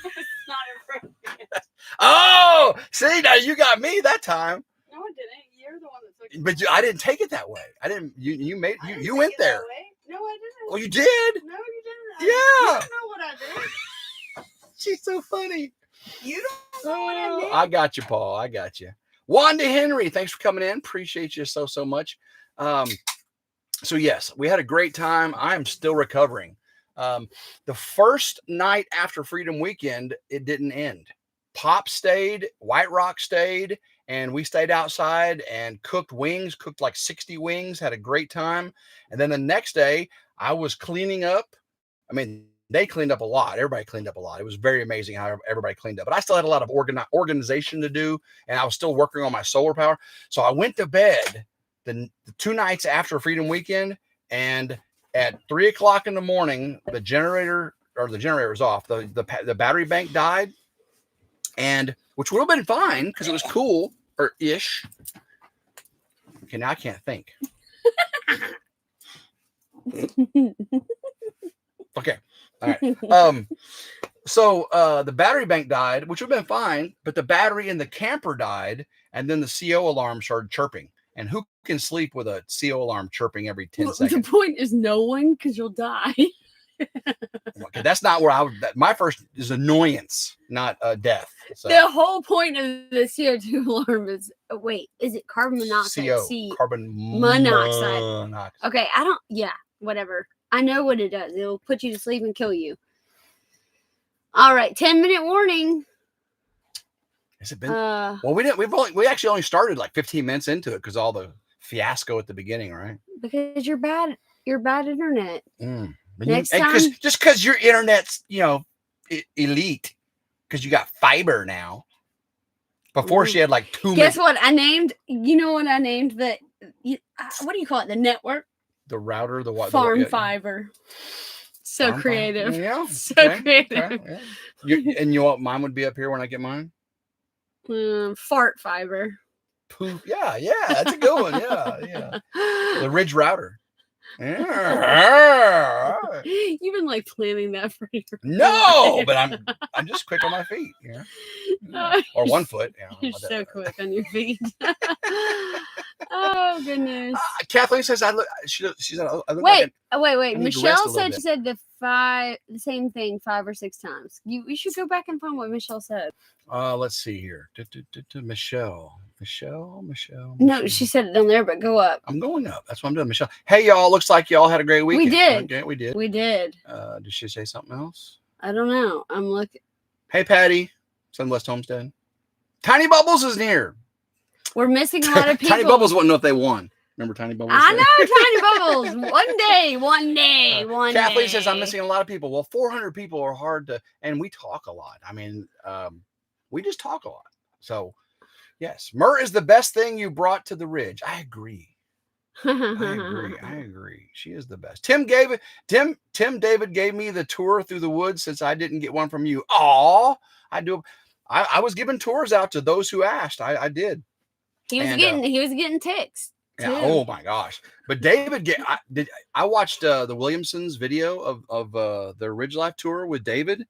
It's not appropriate. Oh, see, now you got me that time. No, I didn't. You're the one that took it. But I didn't take it that way. I didn't. You went there. No, I didn't. Well, you did. No, you didn't. Yeah. You don't know what I did. She's so funny. You don't know what I did. I got you, Paul. I got you. Wanda Henry, thanks for coming in. Appreciate you so much. So yes, we had a great time. I am still recovering. The first night after Freedom Weekend, it didn't end. Pop stayed, White Rock stayed, and we stayed outside and cooked wings, cooked like 60 wings, had a great time. And then the next day, I was cleaning up. I mean, they cleaned up a lot. Everybody cleaned up a lot. It was very amazing how everybody cleaned up. But I still had a lot of organization to do, and I was still working on my solar power. So I went to bed the 2 nights after Freedom Weekend, and at 3 o'clock in the morning, the generator was off. The battery bank died, and which would have been fine because it was cool or ish. Okay, now I can't think. Okay. All right. So the battery bank died, which would have been fine, but the battery in the camper died, and then the CO alarm started chirping. And who can sleep with a CO alarm chirping every 10 seconds? The point is no one, because you'll die. Okay, that's not where my first is annoyance, not death. So. The whole point of the CO2 alarm is, is it carbon monoxide? Carbon monoxide. Okay, whatever. I know what it does. It'll put you to sleep and kill you. All right, 10-minute warning. Has it been? Well, we actually only started like 15 minutes into it because all the fiasco at the beginning, right? Because you're bad internet. Next time, just because your internet's elite, because you got fiber now. Before she had like 2 minutes. Guess what I named? You know what I named what do you call it? The network. The router, Farm fiber. So creative. Yeah. So okay, creative. Okay, yeah. And you know what? Mine would be up here when I get mine. Fart fiber. Poop. Yeah. That's a good one. Yeah. The Ridge router. Yeah. You've been like planning that for your No, but I'm just quick on my feet. Yeah. Or 1 foot. Yeah, You're so quick on your feet. Oh goodness. Kathleen says I look. She said I look Wait, like wait. I need to rest a Michelle little said bit. she said the same thing 5 or 6 times. You should go back and find what Michelle said. Let's see here. Michelle. No, she said it down there, but go up. I'm going up. That's what I'm doing, Michelle. Hey, y'all. Looks like y'all had a great weekend. We did. Okay, we did. We did. Did she say something else? I don't know. I'm looking. Hey, Patty. Sunwest Homestead. Tiny Bubbles is here. We're missing a lot of people. Tiny Bubbles wouldn't know if they won. Remember Tiny Bubbles? I know Tiny Bubbles. One day. Kathleen says I'm missing a lot of people. Well, 400 people are hard to, and we talk a lot. I mean, we just talk a lot. So, yes, Myrrh is the best thing you brought to the Ridge. I agree. I agree. She is the best. Tim David gave me the tour through the woods since I didn't get one from you. Aw, I do. I was giving tours out to those who asked. I did. He was getting ticks. Yeah, oh my gosh. But David, I watched the Williamsons video of their RidgeLife tour with David,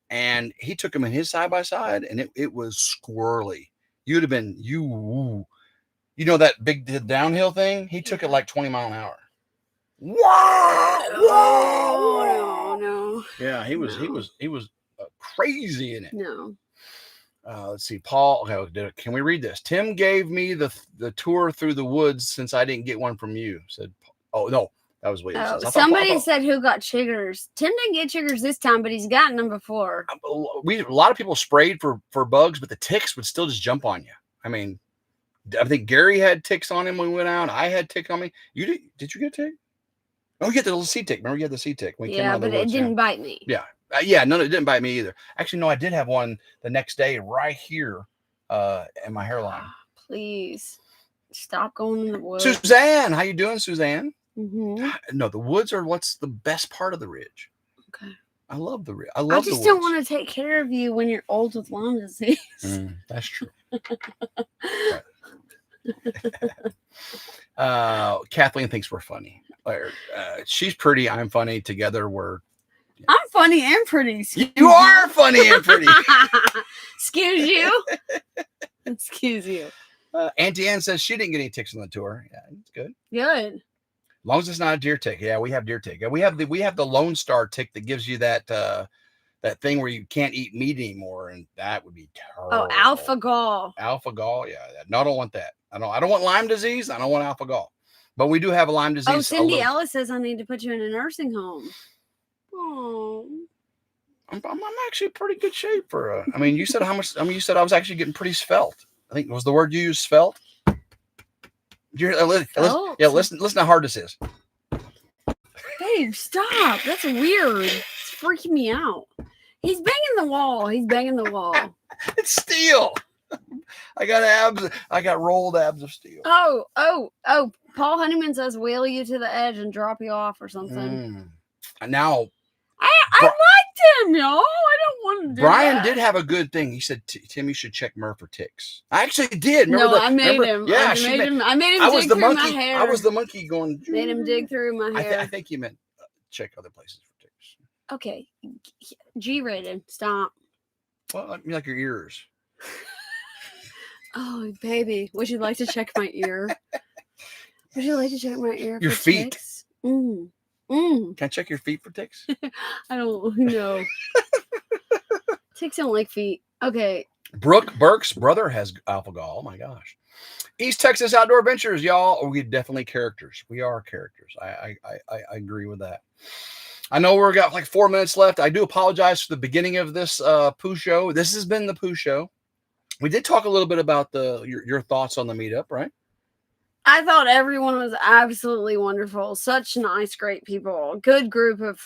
and he took him in his side-by-side, and it was squirrely. You'd have been, you know that big downhill thing? He took it like 20 mile an hour. Whoa. No. Yeah, he was crazy in it. No. Let's see, Paul. Okay, can we read this? Tim gave me the tour through the woods since I didn't get one from you. Said, oh no, that was Williams. Somebody said who got chiggers. Tim didn't get chiggers this time, but he's gotten them before. A lot of people sprayed for bugs, but the ticks would still just jump on you. I mean, I think Gary had ticks on him when we went out. I had ticks on me. Did you get a tick? Oh, you had the little sea tick. Remember, you had the sea tick. Yeah, but it didn't bite me. Yeah. No, it didn't bite me either. Actually, no, I did have one the next day right here in my hairline. Please stop going in the woods. Suzanne, how you doing, Suzanne? Mm-hmm. No, the woods are what's the best part of the Ridge. Okay. I love the Ridge. I just don't want to take care of you when you're old with Lyme disease. That's true. Kathleen thinks we're funny. She's pretty. I'm funny. Together we're. I'm funny and pretty. You are funny and pretty. Excuse you. Excuse you. Auntie Ann says she didn't get any ticks on the tour. Yeah, it's good. Good. As long as it's not a deer tick. Yeah, we have deer tick. We have the Lone Star tick that gives you that thing where you can't eat meat anymore, and that would be terrible. Oh, alpha gall. Alpha gall. Yeah. No, I don't want that. I don't want Lyme disease. I don't want alpha gall. But we do have a Lyme disease. Oh, Cindy Ellis says I need to put you in a nursing home. Oh, I'm actually pretty good shape for. I mean, you said how much? I mean, you said I was actually getting pretty svelte. I think was the word you used, svelte. Listen how hard this is. Babe, stop. That's weird. It's freaking me out. He's banging the wall. It's steel. I got abs. I got rolled abs of steel. Oh. Paul Honeyman says wheel you to the edge and drop you off or something. Now, I liked him, y'all. I don't want to do Brian that. did have a good thing. He said, Tim, you should check Murph for ticks. I actually did. I made him. Yeah, I made him dig through my hair. I was the monkey going. Made him dig through my hair. I think you meant check other places for ticks. Okay. G-rated. Stop. Well, I mean, like your ears. Oh, baby. Would you like to check my ear? Would you like to check my ear? Your feet. Ticks? Can I check your feet for ticks? I don't know. Ticks don't like feet. Okay. Burke's brother has alpha gall. Oh my gosh. East Texas Outdoor Adventures, y'all. We're definitely characters. We are characters. I agree with that. I know we've got like 4 minutes left. I do apologize for the beginning of this poo show. This has been the poo show. We did talk a little bit about your thoughts on the meetup, right? I thought everyone was absolutely wonderful. Such nice, great people. Good group of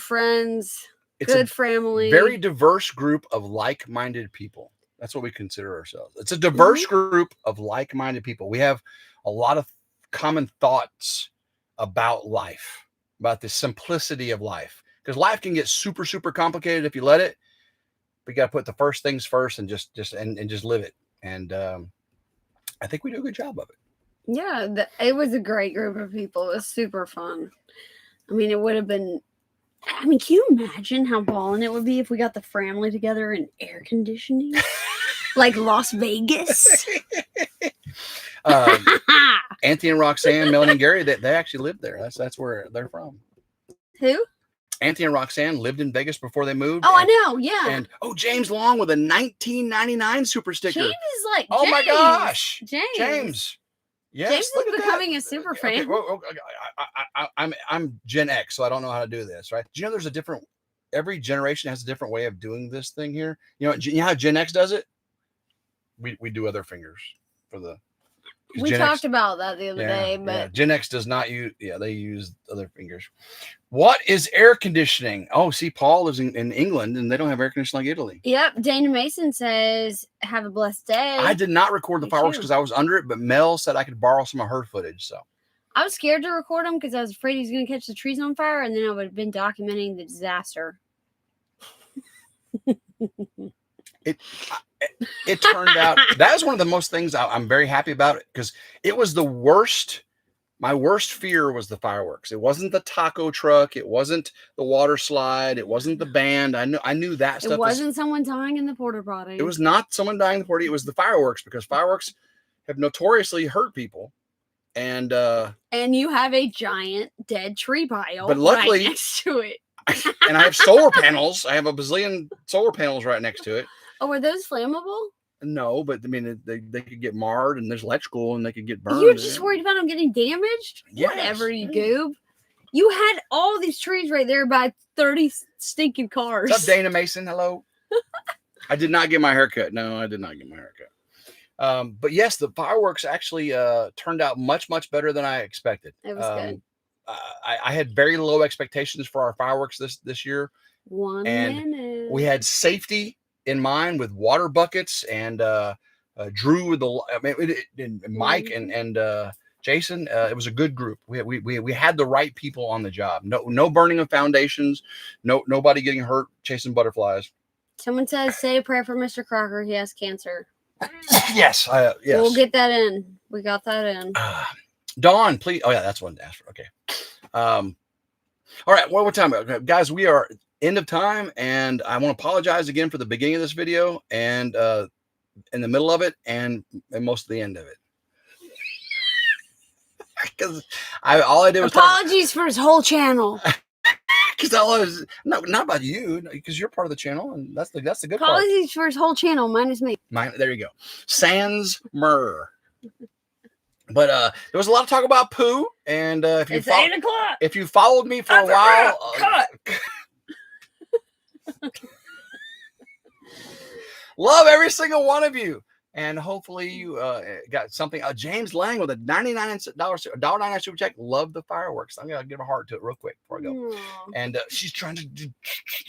friends. It's good family. Very diverse group of like-minded people. That's what we consider ourselves. It's a diverse group of like-minded people. We have a lot of common thoughts about life. about the simplicity of life, because life can get super, super complicated if you let it. We got to put the first things first and just live it. And I think we do a good job of it. Yeah, it was a great group of people. It was super fun. I mean, it would have been. I mean, can you imagine how balling it would be if we got the Framily together in air conditioning, like Las Vegas? Anthony and Roxanne, Melanie and Gary, they actually lived there. That's where they're from. Who? Anthony and Roxanne lived in Vegas before they moved. Oh, I know. Yeah. And James Long with a 1999 super sticker. James is like. Oh my gosh, James. Yes, James is becoming a super fan. Okay, I'm Gen X, so I don't know how to do this, right? Do you know there's every generation has a different way of doing this thing here? You know how Gen X does it? We do other fingers for the. We talked about that the other day, but Gen X does not use. Yeah, they use other fingers. What is air conditioning? Oh, see, Paul lives in England, and they don't have air conditioning like Italy. Yep. Dana Mason says, "Have a blessed day." I did not record the fireworks because I was under it, but Mel said I could borrow some of her footage. So I was scared to record them because I was afraid he was going to catch the trees on fire, and then I would have been documenting the disaster. It turned out that was one of the most things I'm very happy about it, because it was the worst. My worst fear was the fireworks. It wasn't the taco truck. It wasn't the water slide. It wasn't the band. I knew that stuff. It wasn't someone dying in the porta potty. It was not someone dying in the porta. It was the fireworks, because fireworks have notoriously hurt people. And you have a giant dead tree pile, but luckily, right next to it. And I have solar panels. I have a bazillion solar panels right next to it. Oh, are those flammable? No, but I mean, they could get marred, and there's electrical, and they could get burned. You're just worried about them getting damaged? Yes. Whatever, you goob. You had all these trees right there by 30 stinking cars. What's up, Dana Mason? Hello. I did not get my haircut. No, I did not get my haircut. But yes, the fireworks actually turned out much, much better than I expected. It was good. I had very low expectations for our fireworks this year. One minute. We had safety in mind with water buckets, and Drew with and Mike and Jason. It was a good group. We had the right people on the job. No burning of foundations. Nobody getting hurt chasing butterflies. Someone says, say a prayer for Mr. Crocker. He has cancer. Yes. Yes. We'll get that in. We got that in. Dawn, please. Oh yeah, that's one to ask for. Okay. All right. What time? Okay, guys, we are end of time, and I want to apologize again for the beginning of this video, and in the middle of it, and most of the end of it, because all I did was apologies for his whole channel. Because all I was not about you, because you're part of the channel, and that's the good part. Apologies for his whole channel, minus me. There you go. Sans Myrrh. But there was a lot of talk about poo, and it's 8 o'clock. If you followed me for a while, love every single one of you, and hopefully you got something. James Lang with a $1.99 super check. Love the fireworks. I'm gonna give a heart to it real quick before I go. Aww. And she's trying to do.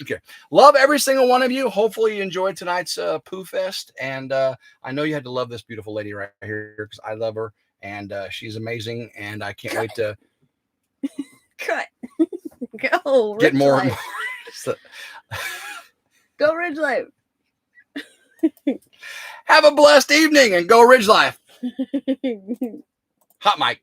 Okay, love every single one of you. Hopefully you enjoyed tonight's poo fest, and I know you had to love this beautiful lady right here, because I love her, and she's amazing, and I can't wait to cut. Go get more and more. Go RidgeLife. Have a blessed evening and go RidgeLife. Hot mic.